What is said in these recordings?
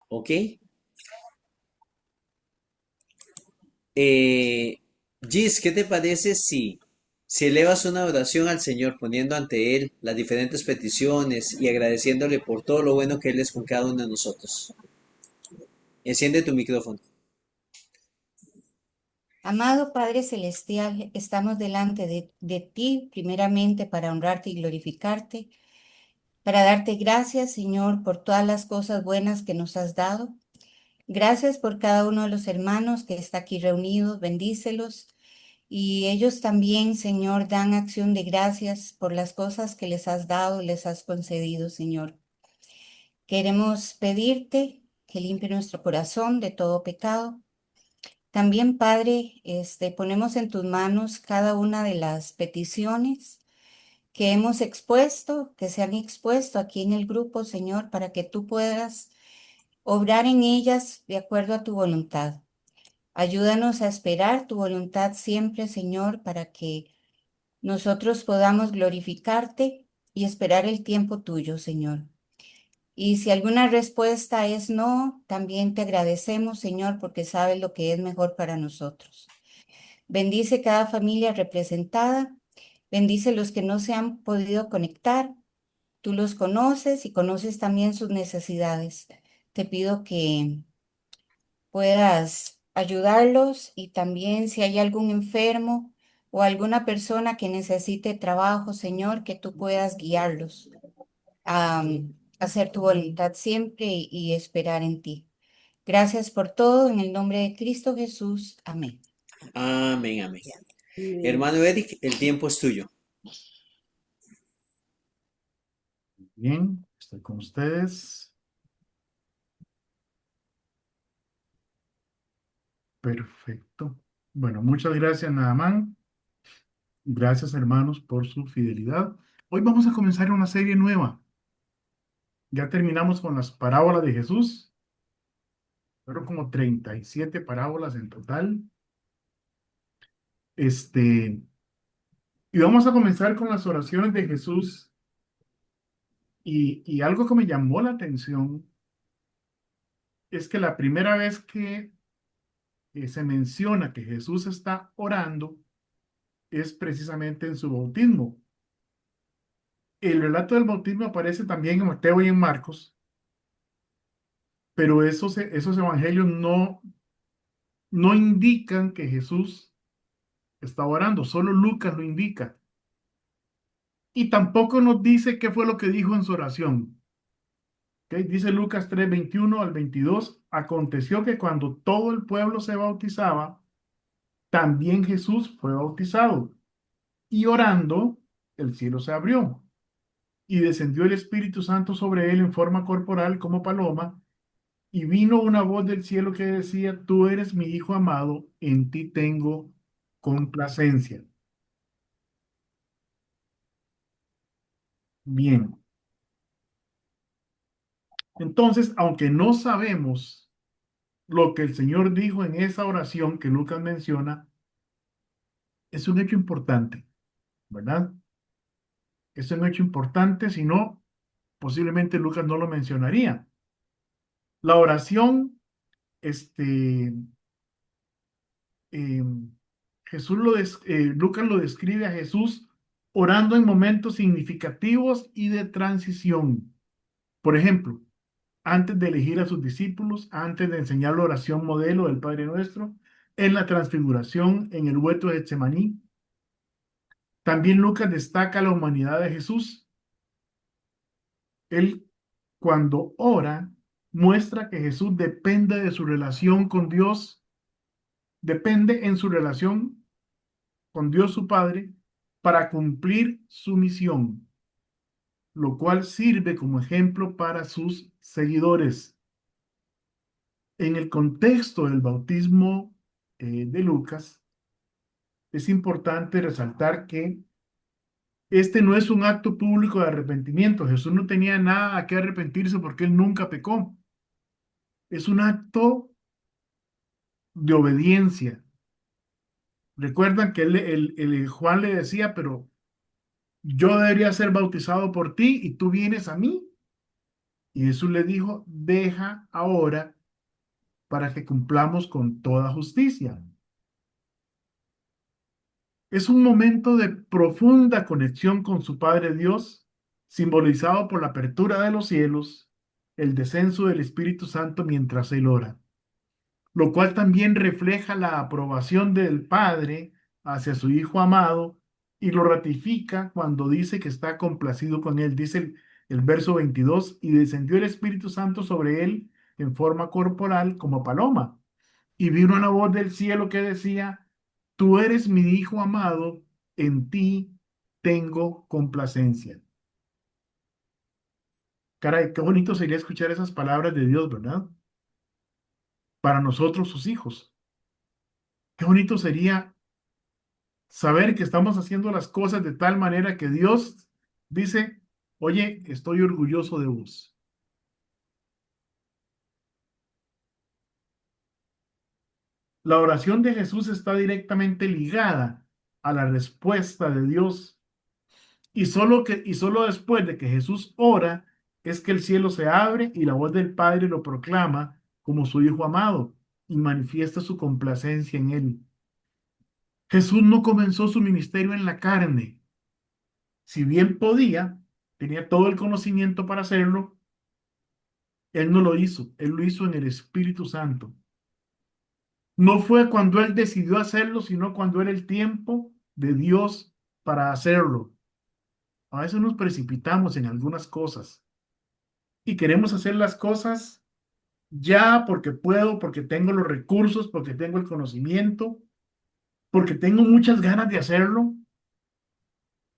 ¿Ok? Eh, Gis, ¿qué te parece si elevas una oración al Señor poniendo ante Él las diferentes peticiones y agradeciéndole por todo lo bueno que Él es con cada uno de nosotros? Enciende tu micrófono. Amado Padre Celestial, estamos delante de ti, primeramente para honrarte y glorificarte, para darte gracias, Señor, por todas las cosas buenas que nos has dado. Gracias por cada uno de los hermanos que está aquí reunidos, bendícelos. Y ellos también, Señor, dan acción de gracias por las cosas que les has dado, les has concedido, Señor. Queremos pedirte que limpie nuestro corazón de todo pecado. También, Padre, ponemos en tus manos cada una de las peticiones que hemos expuesto, que se han expuesto aquí en el grupo, Señor, para que tú puedas obrar en ellas de acuerdo a tu voluntad. Ayúdanos a esperar tu voluntad siempre, Señor, para que nosotros podamos glorificarte y esperar el tiempo tuyo, Señor. Y si alguna respuesta es no, también te agradecemos, Señor, porque sabes lo que es mejor para nosotros. Bendice cada familia representada. Bendice los que no se han podido conectar. Tú los conoces y conoces también sus necesidades. Te pido que puedas ayudarlos y también si hay algún enfermo o alguna persona que necesite trabajo, Señor, que tú puedas guiarlos a hacer tu voluntad siempre y esperar en ti. Gracias por todo. En el nombre de Cristo Jesús. Amén. Amén, amén. Hermano Eric, el tiempo es tuyo. Bien, estoy con ustedes. Perfecto. Bueno, muchas gracias, Naamán. Gracias, hermanos, por su fidelidad. Hoy vamos a comenzar una serie nueva. Ya terminamos con las parábolas de Jesús. Fueron como 37 parábolas en total. Este, y vamos a comenzar con las oraciones de Jesús. Y algo que me llamó la atención es que la primera vez que se menciona que Jesús está orando es precisamente en su bautismo. El relato del bautismo aparece también en Mateo y en Marcos, pero esos evangelios no indican que Jesús está orando, solo Lucas lo indica. Y tampoco nos dice qué fue lo que dijo en su oración. ¿Ok? Dice Lucas 3:21 al 22: aconteció que cuando todo el pueblo se bautizaba, también Jesús fue bautizado. Y orando, el cielo se abrió y descendió el Espíritu Santo sobre él en forma corporal como paloma. Y vino una voz del cielo que decía: tú eres mi hijo amado, en ti tengo complacencia. Bien, entonces, aunque no sabemos lo que el Señor dijo en esa oración que Lucas menciona, es un hecho importante, ¿verdad? Es un hecho importante, si no, posiblemente Lucas no lo mencionaría. La oración, este, eh, Lucas lo describe a Jesús orando en momentos significativos y de transición. Por ejemplo, antes de elegir a sus discípulos, antes de enseñar la oración modelo del Padre Nuestro, en la transfiguración, en el huerto de Getsemaní. También Lucas destaca la humanidad de Jesús. Él, cuando ora, muestra que Jesús depende de su relación con Dios, depende en su relación con Dios su Padre para cumplir su misión, lo cual sirve como ejemplo para sus seguidores. En el contexto del bautismo de Lucas, es importante resaltar que este no es un acto público de arrepentimiento. Jesús no tenía nada a qué arrepentirse porque él nunca pecó. Es un acto de obediencia. Recuerdan que Juan le decía: pero yo debería ser bautizado por ti y tú vienes a mí. Y Jesús le dijo, deja ahora para que cumplamos con toda justicia. Es un momento de profunda conexión con su Padre Dios, simbolizado por la apertura de los cielos, el descenso del Espíritu Santo mientras él ora, lo cual también refleja la aprobación del Padre hacia su Hijo amado y lo ratifica cuando dice que está complacido con él. Dice el verso 22, y descendió el Espíritu Santo sobre él en forma corporal como paloma. Y vino una voz del cielo que decía, tú eres mi Hijo amado, en ti tengo complacencia. Caray, qué bonito sería escuchar esas palabras de Dios, ¿verdad? Para nosotros, sus hijos. Qué bonito sería saber que estamos haciendo las cosas de tal manera que Dios dice, oye, estoy orgulloso de vos. La oración de Jesús está directamente ligada a la respuesta de Dios. Y solo después de que Jesús ora es que el cielo se abre y la voz del Padre lo proclama como su Hijo amado y manifiesta su complacencia en él. Jesús no comenzó su ministerio en la carne. Si bien podía, tenía todo el conocimiento para hacerlo, él no lo hizo. Él lo hizo en el Espíritu Santo. No fue cuando él decidió hacerlo, sino cuando era el tiempo de Dios para hacerlo. A veces nos precipitamos en algunas cosas y queremos hacer las cosas ya porque puedo, porque tengo los recursos, porque tengo el conocimiento, porque tengo muchas ganas de hacerlo.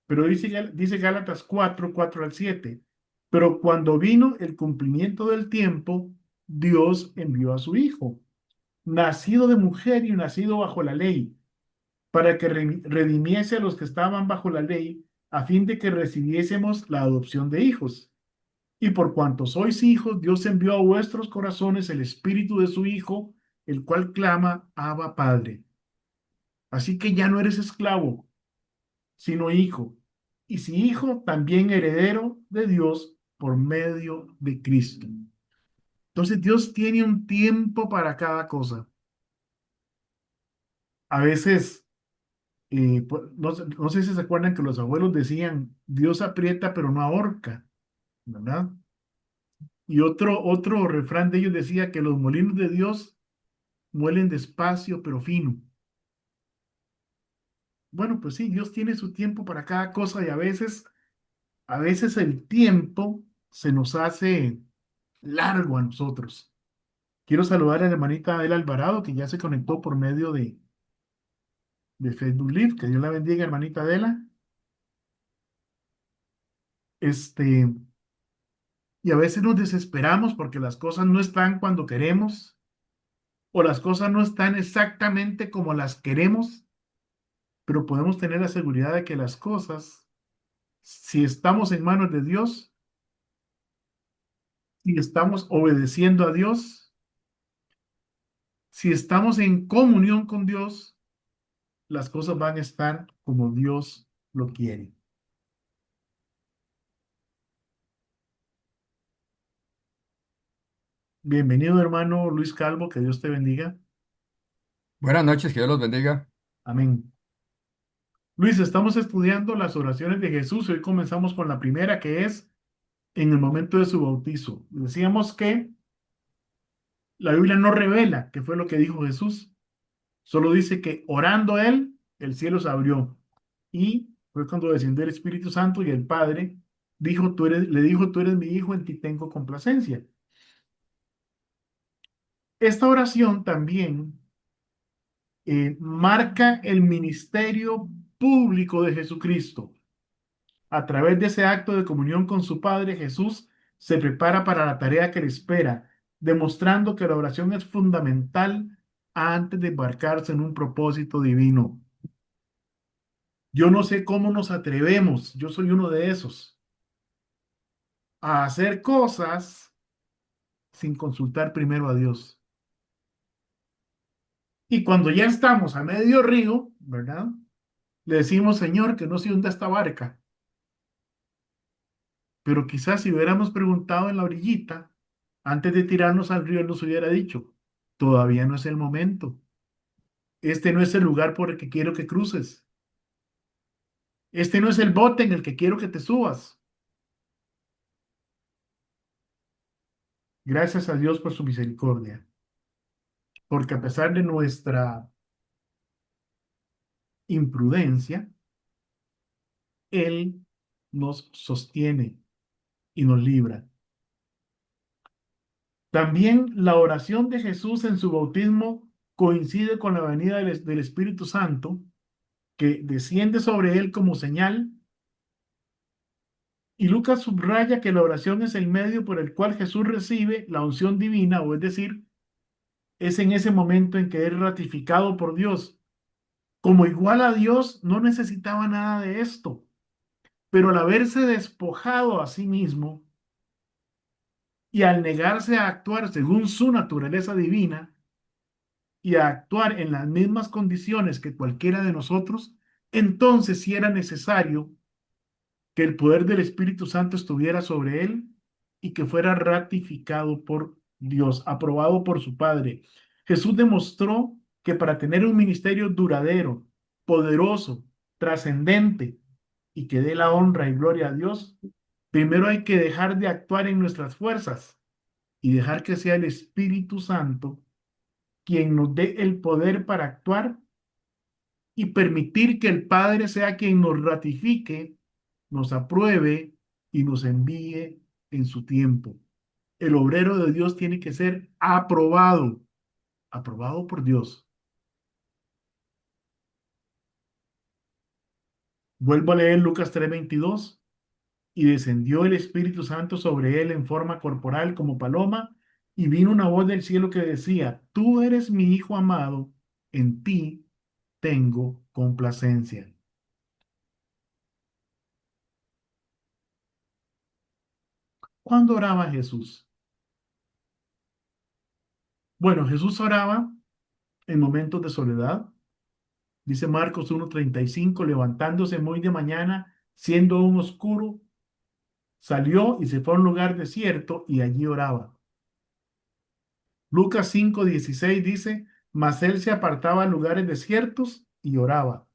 Pero dice Gálatas 4 al 7. Pero cuando vino el cumplimiento del tiempo, Dios envió a su Hijo, nacido de mujer y nacido bajo la ley, para que redimiese a los que estaban bajo la ley, a fin de que recibiésemos la adopción de hijos. Y por cuanto sois hijos, Dios envió a vuestros corazones el espíritu de su Hijo, el cual clama, Abba, Padre. Así que ya no eres esclavo, sino hijo. Y si hijo, también heredero de Dios por medio de Cristo. Entonces Dios tiene un tiempo para cada cosa. A veces, no sé si se acuerdan que los abuelos decían, Dios aprieta pero no ahorca, ¿verdad? Y otro refrán de ellos decía que los molinos de Dios muelen despacio pero fino. Bueno, pues sí, Dios tiene su tiempo para cada cosa y a veces el tiempo se nos hace largo a nosotros. Quiero saludar a la hermanita Adela Alvarado, que ya se conectó por medio de Facebook Live. Que Dios la bendiga, hermanita Adela. Este, y a veces nos desesperamos porque las cosas no están cuando queremos o las cosas no están exactamente como las queremos, pero podemos tener la seguridad de que las cosas, si estamos en manos de Dios, si estamos obedeciendo a Dios, si estamos en comunión con Dios, las cosas van a estar como Dios lo quiere. Bienvenido, hermano Luis Calvo, que Dios te bendiga. Buenas noches, que Dios los bendiga. Amén. Luis, estamos estudiando las oraciones de Jesús y hoy comenzamos con la primera, que es en el momento de su bautizo. Decíamos que la Biblia no revela qué fue lo que dijo Jesús, solo dice que orando él, el cielo se abrió y fue cuando descendió el Espíritu Santo y el Padre le dijo, tú eres mi hijo, en ti tengo complacencia. Esta oración también marca el ministerio público de Jesucristo. A través de ese acto de comunión con su Padre, Jesús se prepara para la tarea que le espera, demostrando que la oración es fundamental antes de embarcarse en un propósito divino. Yo no sé cómo nos atrevemos, yo soy uno de esos, a hacer cosas sin consultar primero a Dios. Y cuando ya estamos a medio río, ¿verdad? Le decimos, Señor, que no se hunda esta barca. Pero quizás si hubiéramos preguntado en la orillita, antes de tirarnos al río, él nos hubiera dicho, todavía no es el momento. Este no es el lugar por el que quiero que cruces. Este no es el bote en el que quiero que te subas. Gracias a Dios por su misericordia. Porque a pesar de nuestra imprudencia, Él nos sostiene y nos libra. También la oración de Jesús en su bautismo coincide con la venida del Espíritu Santo, que desciende sobre él como señal. Y Lucas subraya que la oración es el medio por el cual Jesús recibe la unción divina, o es decir, es en ese momento en que es ratificado por Dios. Como igual a Dios, no necesitaba nada de esto, pero al haberse despojado a sí mismo y al negarse a actuar según su naturaleza divina y a actuar en las mismas condiciones que cualquiera de nosotros, entonces sí era necesario que el poder del Espíritu Santo estuviera sobre él y que fuera ratificado por Dios, aprobado por su Padre. Jesús demostró que para tener un ministerio duradero, poderoso, trascendente y que dé la honra y gloria a Dios, primero hay que dejar de actuar en nuestras fuerzas y dejar que sea el Espíritu Santo quien nos dé el poder para actuar y permitir que el Padre sea quien nos ratifique, nos apruebe y nos envíe en su tiempo. El obrero de Dios tiene que ser aprobado, aprobado por Dios. Vuelvo a leer Lucas 3:22. Y descendió el Espíritu Santo sobre él en forma corporal como paloma, y vino una voz del cielo que decía, tú eres mi Hijo amado, en ti tengo complacencia. ¿Cuándo oraba Jesús? Bueno, Jesús oraba en momentos de soledad. Dice Marcos 1:35, levantándose muy de mañana, siendo aún oscuro, salió y se fue a un lugar desierto y allí oraba. Lucas 5:16 dice, mas él se apartaba a lugares desiertos y oraba.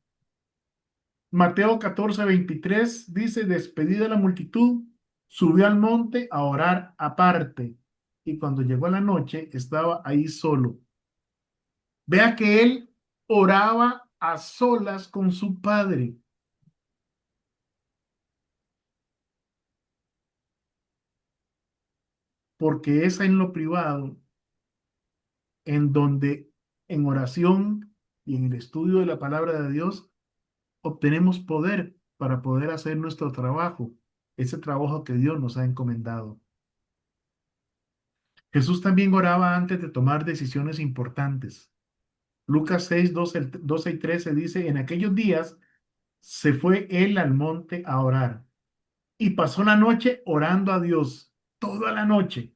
Mateo 14:23 dice, despedida la multitud, subió al monte a orar aparte. Y cuando llegó la noche, estaba ahí solo. Vea que él oraba a solas con su padre, porque es en lo privado, en donde en oración y en el estudio de la palabra de Dios obtenemos poder para poder hacer nuestro trabajo, ese trabajo que Dios nos ha encomendado. Jesús también oraba antes de tomar decisiones importantes. Lucas 6, 12 y 13 dice, en aquellos días se fue él al monte a orar y pasó la noche orando a Dios, toda la noche.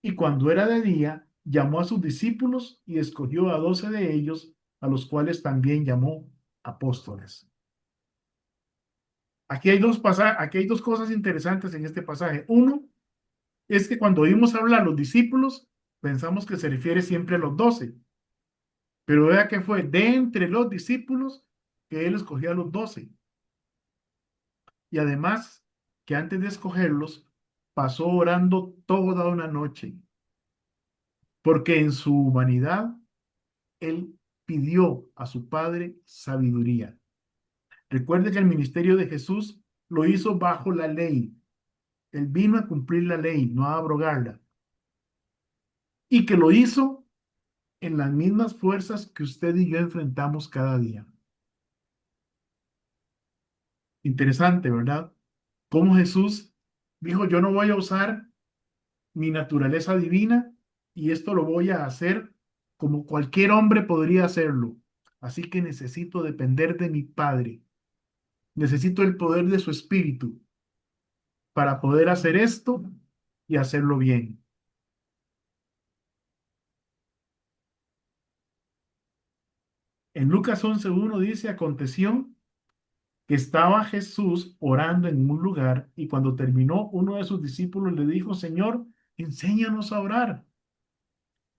Y cuando era de día, llamó a sus discípulos y escogió a 12 de ellos, a los cuales también llamó apóstoles. Aquí hay dos cosas interesantes en este pasaje. Uno es que cuando oímos hablar los discípulos, pensamos que se refiere siempre a los 12. Pero vea que fue de entre los discípulos que él escogió a los 12. Y además que antes de escogerlos, pasó orando toda una noche, porque en su humanidad él pidió a su Padre sabiduría. Recuerde que el ministerio de Jesús lo hizo bajo la ley. Él vino a cumplir la ley, no a abrogarla. Y que lo hizo en las mismas fuerzas que usted y yo enfrentamos cada día. Interesante, ¿verdad? Cómo Jesús dijo, yo no voy a usar mi naturaleza divina y esto lo voy a hacer como cualquier hombre podría hacerlo. Así que necesito depender de mi Padre. Necesito el poder de su Espíritu para poder hacer esto y hacerlo bien. En Lucas 11:1 dice, aconteció que estaba Jesús orando en un lugar y cuando terminó, uno de sus discípulos le dijo, Señor, enséñanos a orar.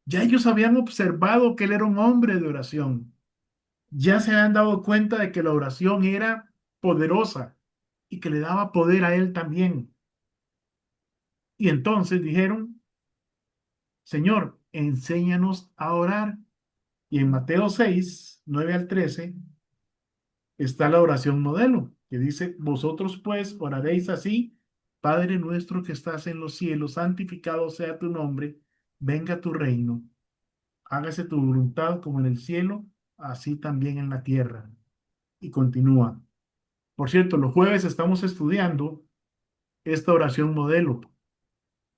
Ya ellos habían observado que él era un hombre de oración. Ya se habían dado cuenta de que la oración era poderosa y que le daba poder a él también. Y entonces dijeron, Señor, enséñanos a orar. Y en Mateo 6 9 al 13 está la oración modelo, que dice, vosotros pues oraréis así, Padre nuestro que estás en los cielos, santificado sea tu nombre, venga tu reino, hágase tu voluntad como en el cielo, así también en la tierra. Y continúa. Por cierto, los jueves estamos estudiando esta oración modelo.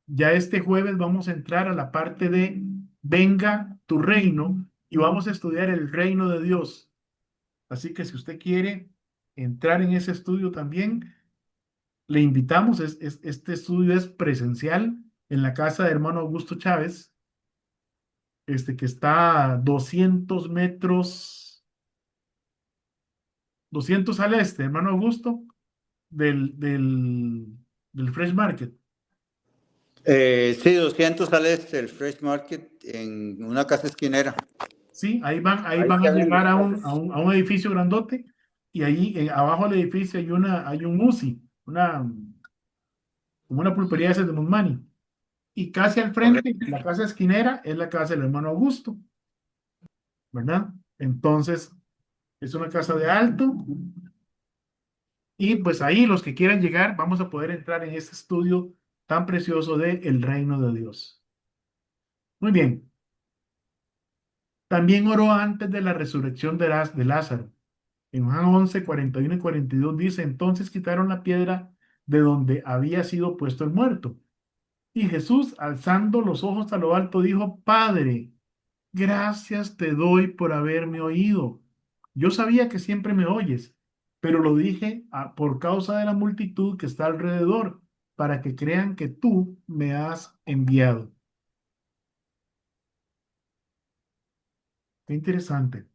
Ya este jueves vamos a entrar a la parte de venga tu reino y vamos a estudiar el reino de Dios. Así que si usted quiere entrar en ese estudio también, le invitamos. Este estudio es presencial en la casa de hermano Augusto Chávez, que está a 200 metros, 200 al este, hermano Augusto, del Fresh Market. Sí, 200 al este, el Fresh Market, en una casa esquinera. Sí, ahí Ahí van se a abren los llegar a carros. a un edificio grandote y ahí abajo del edificio hay un UCI, como una pulpería esa de Musmani. Y casi al frente, Correcto. la casa esquinera es la casa del hermano Augusto, ¿verdad? Entonces, es una casa de alto y pues ahí los que quieran llegar, vamos a poder entrar en este estudio tan precioso de el reino de Dios. Muy bien. También oró antes de la resurrección de Lázaro. En Juan 11 41 y 42 dice, entonces quitaron la piedra de donde había sido puesto el muerto. Y Jesús, alzando los ojos a lo alto, dijo, Padre, gracias te doy por haberme oído. Yo sabía que siempre me oyes, pero lo dije por causa de la multitud que está alrededor, para que crean que tú me has enviado. Qué interesante.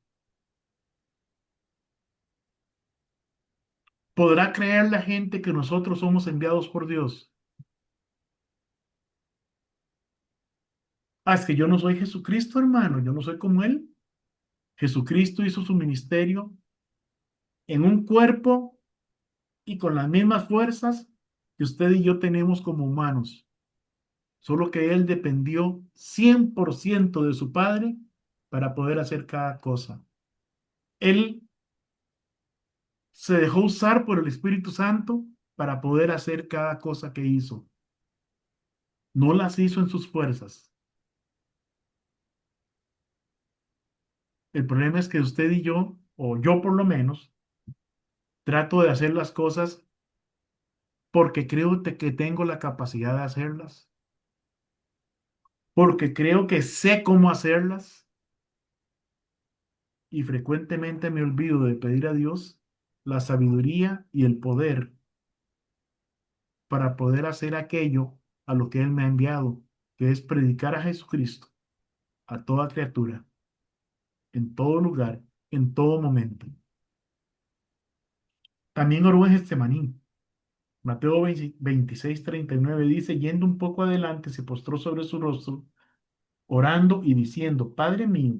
¿Podrá creer la gente que nosotros somos enviados por Dios? Ah, es que yo no soy Jesucristo, hermano, yo no soy como Él. Jesucristo hizo su ministerio en un cuerpo y con las mismas fuerzas que usted y yo tenemos como humanos, solo que Él dependió 100% de su Padre para poder hacer cada cosa. Él se dejó usar por el Espíritu Santo para poder hacer cada cosa que hizo. No las hizo en sus fuerzas. El problema es que usted y yo, o yo por lo menos, trato de hacer las cosas porque creo que tengo la capacidad de hacerlas, porque creo que sé cómo hacerlas y frecuentemente me olvido de pedir a Dios la sabiduría y el poder para poder hacer aquello a lo que Él me ha enviado, que es predicar a Jesucristo a toda criatura, en todo lugar, en todo momento. También oró en Getsemaní. Mateo 26, 39 dice, yendo un poco adelante, se postró sobre su rostro orando y diciendo, Padre mío,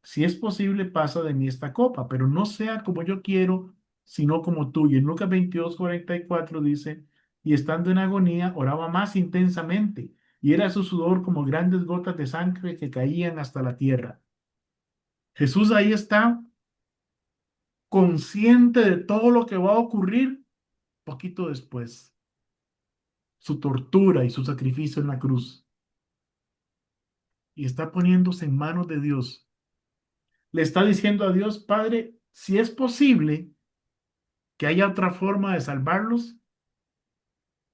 si es posible, pasa de mí esta copa, pero no sea como yo quiero, sino como tú. Y en Lucas 22, 44 dice, y estando en agonía, oraba más intensamente, y era su sudor como grandes gotas de sangre que caían hasta la tierra. Jesús ahí está consciente de todo lo que va a ocurrir poquito después, su tortura y su sacrificio en la cruz, y está poniéndose en manos de Dios. Le está diciendo a Dios, Padre, si es posible que haya otra forma de salvarlos,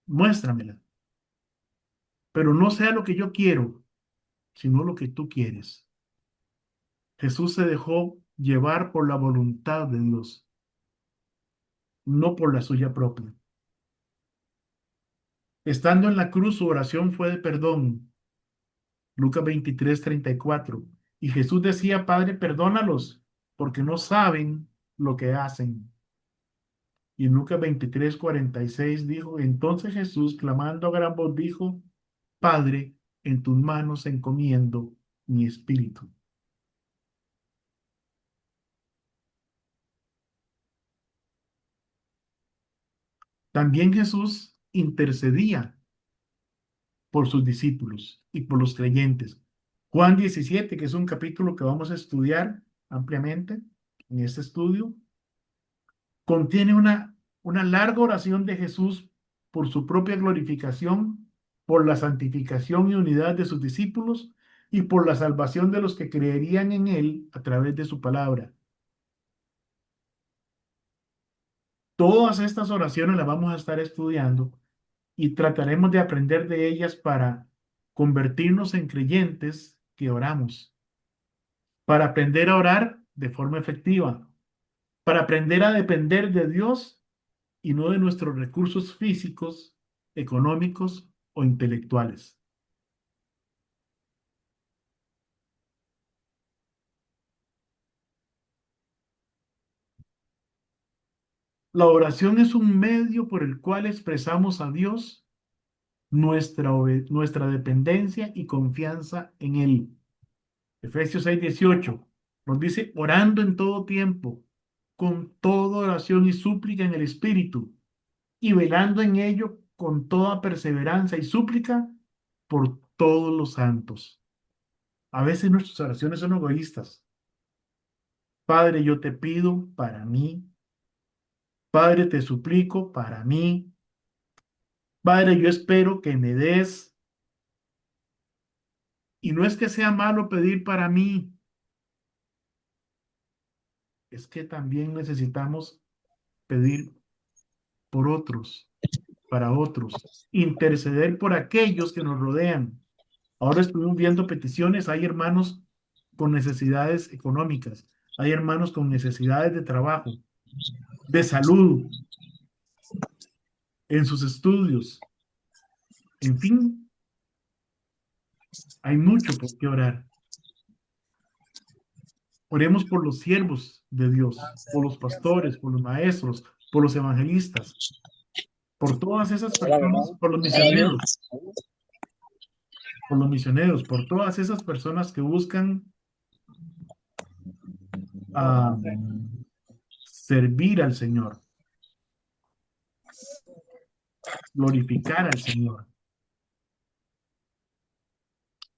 muéstramela. Pero no sea lo que yo quiero, sino lo que tú quieres. Jesús se dejó llevar por la voluntad de Dios, no por la suya propia. Estando en la cruz, su oración fue de perdón. Lucas 23, 34. Y Jesús decía, Padre, perdónalos, porque no saben lo que hacen. Y en Lucas 23:46 dijo, entonces Jesús, clamando a gran voz, dijo, Padre, en tus manos encomiendo mi espíritu. También Jesús intercedía por sus discípulos y por los creyentes. Juan 17, que es un capítulo que vamos a estudiar ampliamente en este estudio, contiene una larga oración de Jesús por su propia glorificación, por la santificación y unidad de sus discípulos y por la salvación de los que creerían en Él a través de su palabra. Todas estas oraciones las vamos a estar estudiando y trataremos de aprender de ellas para convertirnos en creyentes que oramos, para aprender a orar de forma efectiva, para aprender a depender de Dios y no de nuestros recursos físicos, económicos o intelectuales. La oración es un medio por el cual expresamos a Dios nuestra dependencia y confianza en Él. Efesios 6:18 nos dice, orando en todo tiempo, con toda oración y súplica en el Espíritu, y velando en ello con toda perseverancia y súplica por todos los santos. A veces nuestras oraciones son egoístas. Padre, yo te pido para mí. Padre, te suplico para mí. Padre, yo espero que me des. Y no es que sea malo pedir para mí, es que también necesitamos pedir por otros, para otros, interceder por aquellos que nos rodean. Ahora estuvimos viendo peticiones, hay hermanos con necesidades económicas, hay hermanos con necesidades de trabajo, de salud, en sus estudios, en fin, hay mucho por qué orar. Oremos por los siervos de Dios, por los pastores, por los maestros, por los evangelistas, por todas esas personas, por los misioneros, por todas esas personas que buscan ah, servir al Señor, glorificar al Señor.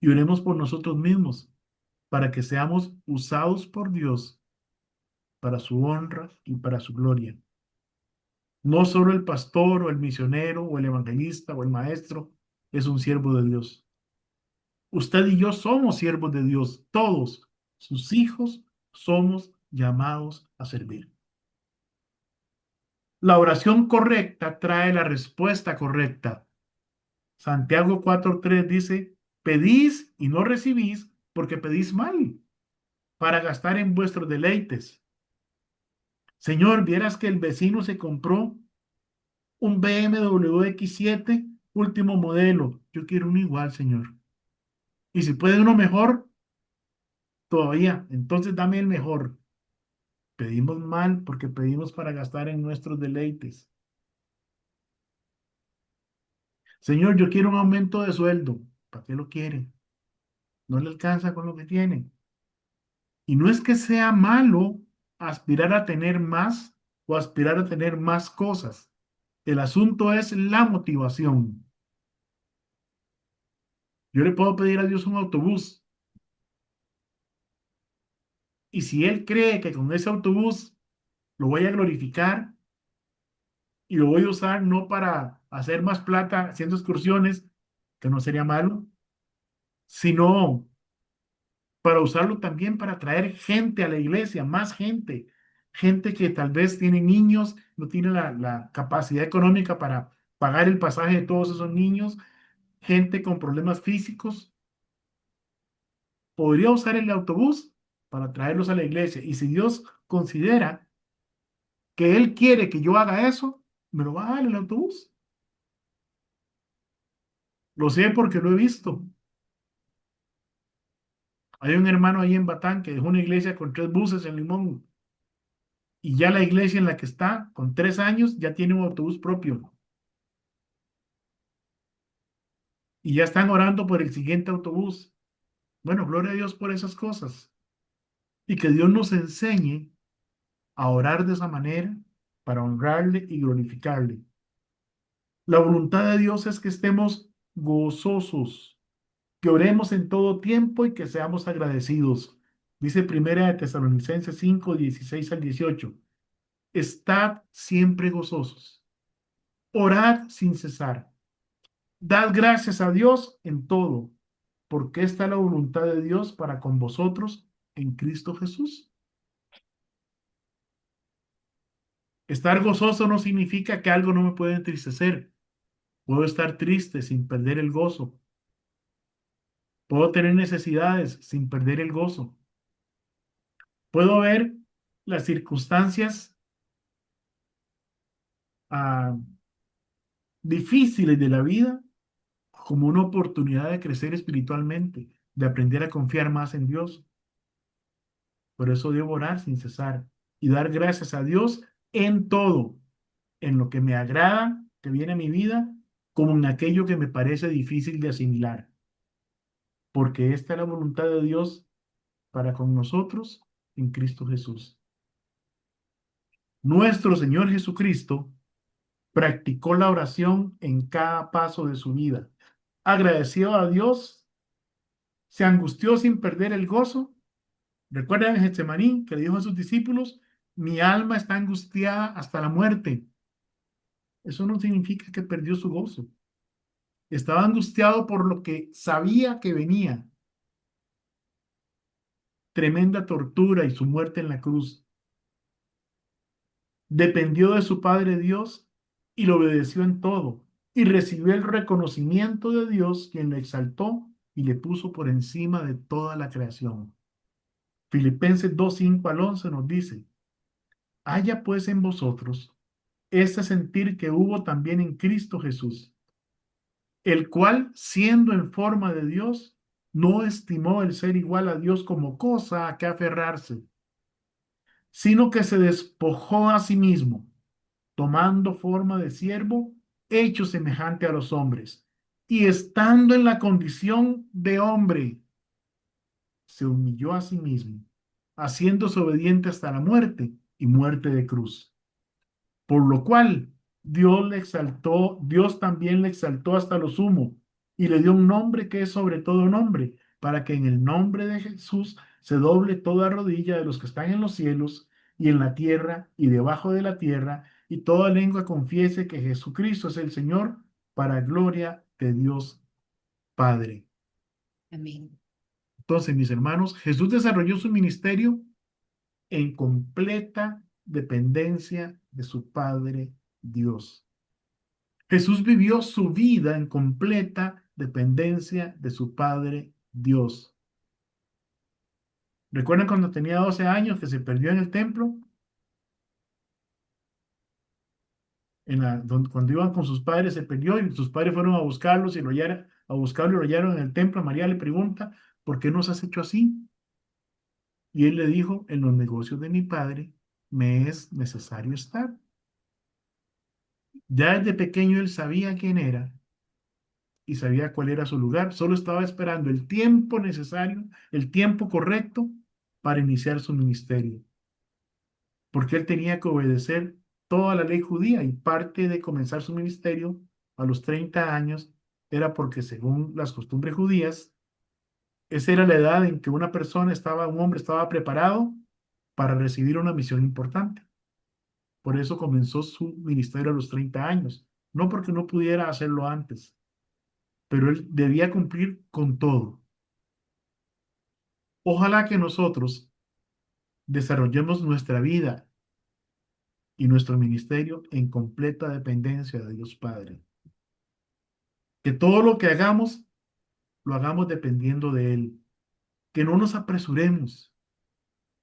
Y oremos por nosotros mismos, para que seamos usados por Dios para su honra y para su gloria. No solo el pastor o el misionero o el evangelista o el maestro es un siervo de Dios. Usted y yo somos siervos de Dios. Todos sus hijos somos llamados a servir. La oración correcta trae la respuesta correcta. Santiago 4:3 dice, pedís y no recibís porque pedís mal, para gastar en vuestros deleites. Señor, vieras que el vecino se compró un BMW X7 último modelo. Yo quiero uno igual, Señor. Y si puede uno mejor, todavía. Entonces dame el mejor. Pedimos mal porque pedimos para gastar en nuestros deleites. Señor, yo quiero un aumento de sueldo. ¿Para qué lo quiere? No le alcanza con lo que tiene. Y no es que sea malo aspirar a tener más o aspirar a tener más cosas. El asunto es la motivación. Yo le puedo pedir a Dios un autobús. Y si Él cree que con ese autobús lo voy a glorificar y lo voy a usar no para hacer más plata haciendo excursiones, que no sería malo, sino para usarlo también para traer gente a la iglesia, más gente, gente que tal vez tiene niños, no tiene la capacidad económica para pagar el pasaje de todos esos niños, gente con problemas físicos, podría usar el autobús para traerlos a la iglesia. Y si Dios considera que Él quiere que yo haga eso, me lo va a dar el autobús. Lo sé porque lo he visto. Hay un hermano ahí en Batán que dejó una iglesia con 3 buses en Limón Y ya la iglesia en la que está, con 3 años, ya tiene un autobús propio. Y ya están orando por el siguiente autobús. Bueno, gloria a Dios por esas cosas. Y que Dios nos enseñe a orar de esa manera para honrarle y glorificarle. La voluntad de Dios es que estemos gozosos, que oremos en todo tiempo y que seamos agradecidos. Dice Primera de Tesalonicenses 5, 16 al 18. Estad siempre gozosos. Orad sin cesar. Dad gracias a Dios en todo, porque esta es la voluntad de Dios para con vosotros en Cristo Jesús. Estar gozoso no significa que algo no me puede entristecer. Puedo estar triste sin perder el gozo. Puedo tener necesidades sin perder el gozo. Puedo ver las circunstancias ah, difíciles de la vida como una oportunidad de crecer espiritualmente, de aprender a confiar más en Dios. Por eso debo orar sin cesar y dar gracias a Dios en todo, en lo que me agrada, que viene a mi vida, como en aquello que me parece difícil de asimilar, porque esta es la voluntad de Dios para con nosotros en Cristo Jesús. Nuestro Señor Jesucristo practicó la oración en cada paso de su vida. Agradeció a Dios, se angustió sin perder el gozo. Recuerdan en Getsemaní que le dijo a sus discípulos, mi alma está angustiada hasta la muerte. Eso no significa que perdió su gozo. Estaba angustiado por lo que sabía que venía. Tremenda tortura y su muerte en la cruz. Dependió de su Padre Dios y lo obedeció en todo. Y recibió el reconocimiento de Dios, quien lo exaltó y le puso por encima de toda la creación. Filipenses 2, 5 al 11 nos dice, haya pues en vosotros este sentir que hubo también en Cristo Jesús, el cual, siendo en forma de Dios, no estimó el ser igual a Dios como cosa a que aferrarse, sino que se despojó a sí mismo, tomando forma de siervo, hecho semejante a los hombres, y estando en la condición de hombre, se humilló a sí mismo, haciéndose obediente hasta la muerte y muerte de cruz. Por lo cual Dios le exaltó, Dios también le exaltó hasta lo sumo y le dio un nombre que es sobre todo nombre, para que en el nombre de Jesús se doble toda rodilla de los que están en los cielos y en la tierra y debajo de la tierra, y toda lengua confiese que Jesucristo es el Señor, para gloria de Dios Padre. Amén. Entonces, mis hermanos, Jesús desarrolló su ministerio en completa dependencia de su Padre Dios. Jesús vivió su vida en completa dependencia de su Padre Dios. ¿Recuerdan cuando tenía 12 años que se perdió en el templo? Cuando iban con sus padres se perdió y sus padres fueron a buscarlos y lo hallaron en el templo. María le pregunta, ¿por qué nos has hecho así? Y él le dijo, en los negocios de mi padre me es necesario estar. Ya desde pequeño él sabía quién era y sabía cuál era su lugar. Solo estaba esperando el tiempo necesario, el tiempo correcto para iniciar su ministerio. Porque él tenía que obedecer toda la ley judía y parte de comenzar su ministerio a los 30 años era porque según las costumbres judías, esa era la edad en que un hombre estaba preparado para recibir una misión importante. Por eso comenzó su ministerio a los 30 años, no porque no pudiera hacerlo antes, pero él debía cumplir con todo. Ojalá que nosotros desarrollemos nuestra vida y nuestro ministerio en completa dependencia de Dios Padre. Que todo lo que hagamos, lo hagamos dependiendo de Él. Que no nos apresuremos.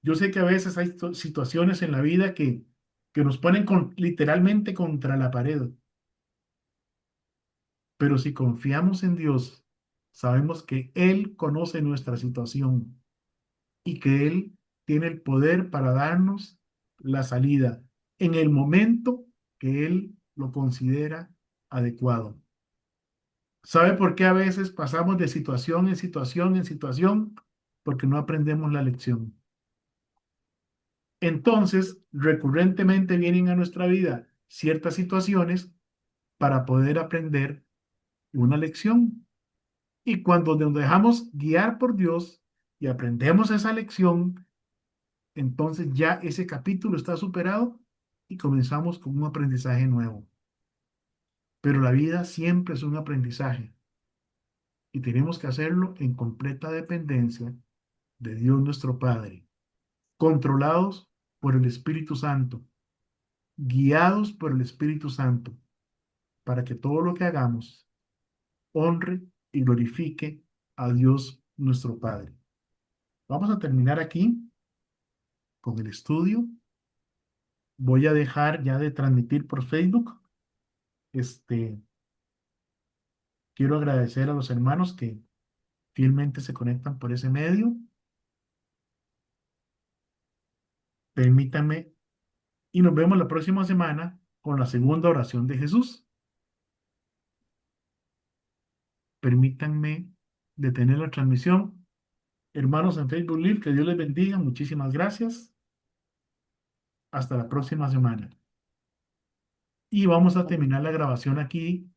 Yo sé que a veces hay situaciones en la vida que nos ponen literalmente contra la pared. Pero si confiamos en Dios, sabemos que Él conoce nuestra situación y que Él tiene el poder para darnos la salida en el momento que Él lo considera adecuado. ¿Sabe por qué a veces pasamos de situación en situación en situación? Porque no aprendemos la lección. Entonces, recurrentemente vienen a nuestra vida ciertas situaciones para poder aprender una lección. Y cuando nos dejamos guiar por Dios y aprendemos esa lección, entonces ya ese capítulo está superado y comenzamos con un aprendizaje nuevo. Pero la vida siempre es un aprendizaje y tenemos que hacerlo en completa dependencia de Dios nuestro Padre, controlados por el Espíritu Santo, guiados por el Espíritu Santo, para que todo lo que hagamos honre y glorifique a Dios nuestro Padre. Vamos a terminar aquí con el estudio. Voy a dejar ya de transmitir por Facebook. Quiero agradecer a los hermanos que fielmente se conectan por ese medio. Permítanme y nos vemos la próxima semana con la segunda oración de Jesús. Permítanme detener la transmisión. Hermanos en Facebook Live, que Dios les bendiga. Muchísimas gracias. Hasta la próxima semana. Y vamos a terminar la grabación aquí,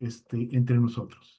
entre nosotros.